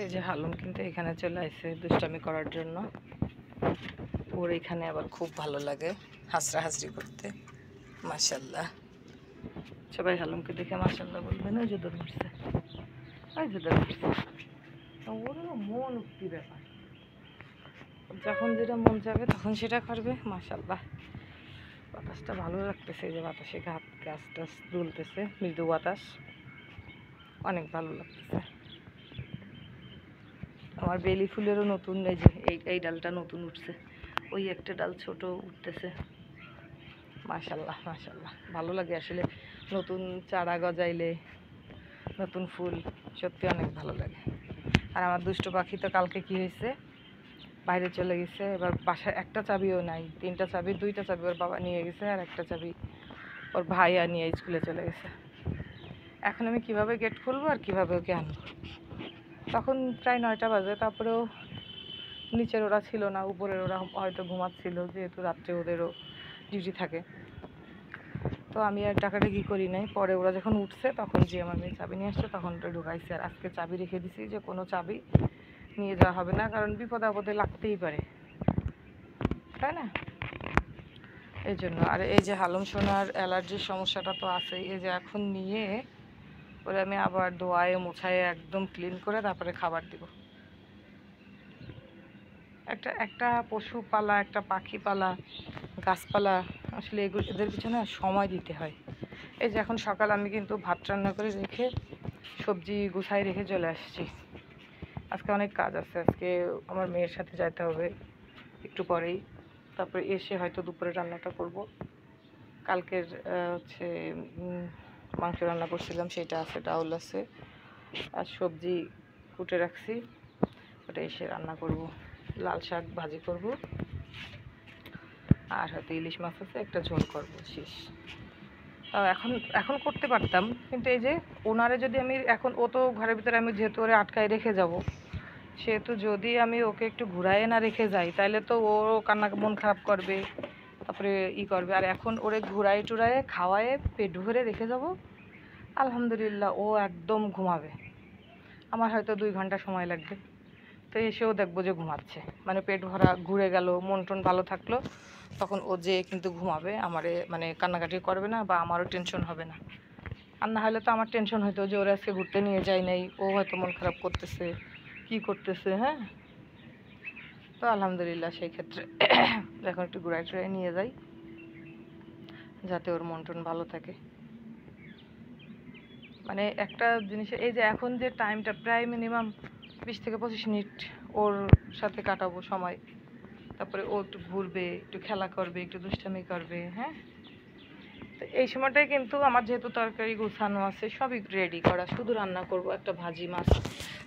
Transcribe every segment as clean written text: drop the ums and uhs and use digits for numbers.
এই যে হালুম কিন্তু এখানে চলে আসছে দুষ্টামি করার জন্য। ওর এখানে আবার খুব ভালো লাগে হাসরাহাসরি করতে। মাশাল্লাহ, সবাই হালুমকে দেখে মাশাল্লাহ বলবেন। ওই যে দৌড় মারছে, ওই যে দৌড় মারছে। ওরও মন উক্তি ব্যাপার, যখন যেটা মন যাবে তখন সেটা করবে। মাশাল্লাহ, বাতাসটা ভালো লাগতেছে। এই যে বাতাসে গাছ টাছ দুলতেছে, মৃদু বাতাস, অনেক ভালো লাগতেছে। আমার বেলি ফুলেরও নতুন এই যে এই ডালটা নতুন উঠছে, ওই একটা ডাল ছোট উঠতেছে। মাশাল্লাহ মাশাল্লাহ, ভালো লাগে আসলে নতুন চারা গজাইলে, নতুন ফুল, সত্যি অনেক ভালো লাগে। আর আমার দুষ্ট পাখি তো কালকে কি হয়েছে, বাইরে চলে গেছে। এবার বাসায় একটা চাবিও নাই, 3টা চাবি, 2টা চাবি ওর বাবা নিয়ে গেছে, আর একটা চাবি ওর ভাইয়া নিয়ে স্কুলে চলে গেছে। এখন আমি কিভাবে গেট খুলবো আর কিভাবে ওকে আনবো? তখন প্রায় 9টা বাজে, তারপরেও নিচের ওরা ছিল না, উপরের ওরা হয়তো ঘুমাচ্ছিল, যেহেতু রাত্রে ওদেরও ডিউটি থাকে। তো আমি আর ডাকাডাকি করি নাই। পরে ওরা যখন উঠছে তখন যে আমার মেয়ে চাবি নিয়ে আসছে, তখন ওটা ঢুকাইছে। আর আজকে চাবি রেখে দিছি যে কোনো চাবি নিয়ে যাওয়া হবে না, কারণ বিপদ আপদে লাগতেই পারে, তাই না? এই জন্য। আর এই যে হালুম সোনার অ্যালার্জির সমস্যাটা তো আছেই। এই যে এখন নিয়ে ওরে আমি আবার ধোয়ায়ে মোছায়ে একদম ক্লিন করে তারপরে খাবার দিব। একটা পশু পালা, একটা পাখি পালা, গাছপালা, আসলে এদের পিছনে সময় দিতে হয়। এই যে এখন সকাল আমি কিন্তু ভাত রান্না করে রেখে সবজি গুছাই রেখে চলে আসছি। আজকে অনেক কাজ আছে, আজকে আমার মেয়ের সাথে যাইতে হবে একটু পরেই। তারপরে এসে হয়তো দুপুরে রান্নাটা করব। কালকের হচ্ছে মাংস রান্না করছিলাম, সেটা আছে, ডাউল আছে, আর সবজি কুটে রাখছি, ওটা এসে রান্না করব। লাল শাক ভাজি করব, আর হয়তো ইলিশ মাছ আছে, একটা ঝোল করব, শেষ। তাও এখন এখন করতে পারতাম, কিন্তু এই যে ওনারে যদি আমি এখন, ও তো ঘরের ভিতরে, আমি যেহেতু ওরে আটকায় রেখে যাব, সেহেতু যদি আমি ওকে একটু ঘুরাইয়ে না রেখে যাই, তাহলে তো ও কান্না, মন খারাপ করবে, তারপরে করবে। আর এখন ওরে ঘুরাই টুরাইয়ে খাওয়ায়ে পেট ভরে রেখে যাব, আলহামদুলিল্লাহ ও একদম ঘুমাবে। আমার হয়তো 2 ঘন্টা সময় লাগবে, তো এসেও দেখবো যে ঘুমাচ্ছে, মানে পেট ভরা, ঘুরে গেল, মন টন ভালো থাকলো, তখন ও যে কিন্তু ঘুমাবে, আমারে মানে কান্নাকাটি করবে না, বা আমারও টেনশন হবে না। আর না হলে তো আমার টেনশন হইতো যে ওরা আজকে ঘুরতে নিয়ে যায় নাই, ও হয়তো মন খারাপ করতেছে, কি করতেছে। হ্যাঁ, তো আলহামদুলিল্লাহ সেই ক্ষেত্রে এখন একটু ঘুরাই টুরাই নিয়ে যাই, যাতে ওর মন টন ভালো থাকে। মানে একটা জিনিস, এই যে এখন যে টাইমটা প্রায় মিনিমাম 20 থেকে 25 মিনিট ওর সাথে কাটাবো সময়, তারপরে ও একটু ঘুরবে, একটু খেলা করবে, একটু দুষ্টামি করবে। হ্যাঁ, তো এই সময়টাই কিন্তু আমার, যেহেতু তরকারি গোছানো আছে, সবই রেডি করা, শুধু রান্না করব একটা ভাজি মাছ।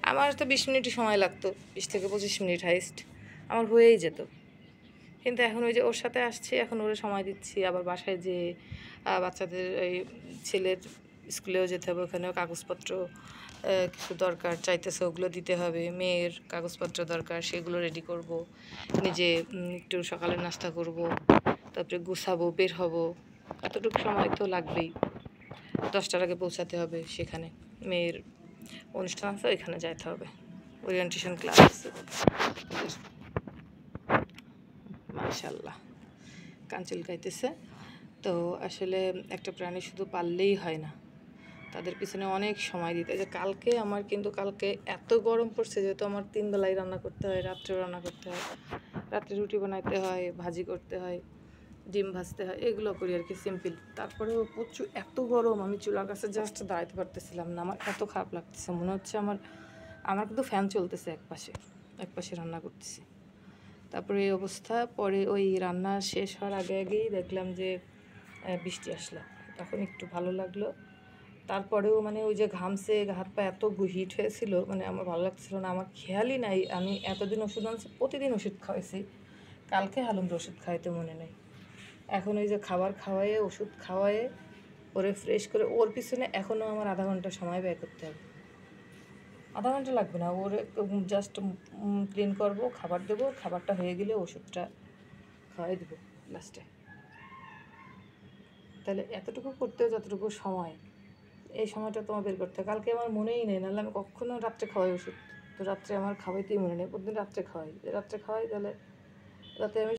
আমার তো 20 মিনিটই সময় লাগতো, 20 থেকে 25 মিনিট হাইস্ট আমার হয়েই যেত। কিন্তু এখন ওই যে ওর সাথে আসছি, এখন ওরে সময় দিচ্ছি, আবার বাসায় যে বাচ্চাদের এই ছেলের স্কুলেও যেতে হবে, ওখানেও কাগজপত্র কিছু দরকার চাইতেছে, ওগুলো দিতে হবে। মেয়ের কাগজপত্র দরকার, সেগুলো রেডি করব। নিজে একটু সকালের নাস্তা করব, তারপরে গুছাবো, বের হব, এতটুকু সময় তো লাগবেই। 10টার আগে পৌঁছাতে হবে সেখানে, মেয়ের অনুষ্ঠান আছে, ওইখানে যাইতে হবে, ওরিয়েন্টেশন ক্লাস আছে। মাশাল্লাহ, কাঞ্চিল গাইতেছে। তো আসলে একটা প্রাণী শুধু পাললেই হয় না, তাদের পিছনে অনেক সময় দিতে। যে কালকে আমার কিন্তু, কালকে এত গরম পড়ছে, যেহেতু আমার 3 বেলায় রান্না করতে হয়, রাত্রেও রান্না করতে হয়, রাত্রে রুটি বানাইতে হয়, ভাজি করতে হয়, ডিম ভাজতে হয়, এগুলো করি আর কি, সিম্পল। তারপরেও প্রচুর এত গরম, আমি চুলার কাছে জাস্ট দাঁড়াইতে পারতেছিলাম না, আমার এত খারাপ লাগতেছে, মনে হচ্ছে আমার কিন্তু ফ্যান চলতেছে এক পাশে রান্না করতেছি। তারপরে এই অবস্থা। পরে ওই রান্না শেষ হওয়ার আগেই দেখলাম যে বৃষ্টি আসলো, তখন একটু ভালো লাগলো। তারপরেও মানে ওই যে ঘামছে, হাত পা এত হিট হয়েছিল, মানে আমার ভালো লাগছিল না, আমার খেয়ালই নাই। আমি এতদিন ওষুধ আনছি, প্রতিদিন ওষুধ খাওয়াইছি, কালকে হালুমর ওষুধ খাওয়াইতে মনে নেই। এখন ওই যে খাবার খাওয়ায়ে, ওষুধ খাওয়ায়ে, ওরে ফ্রেশ করে, ওর পিছনে এখনও আমার আধা ঘন্টা সময় ব্যয় করতে হবে। আধা ঘন্টা লাগবে না, ওরে জাস্ট ক্লিন করবো, খাবার দেবো, খাবারটা হয়ে গেলে ওষুধটা খাওয়াই দেবো লাস্টে। তাহলে এতটুকু করতেও যতটুকু সময়, এই সময়টা তোমার বের করতে হয়। কালকে আমার মনেই নেই, নাহলে আমি কখনো রাত্রে খাওয়াই ওষুধ, তো রাত্রে আমার খাওয়াইতেই মনে নেই, প্রতিদিন রাত্রে খাওয়াই, রাত্রে খাওয়াই তাহলে রাতে আমি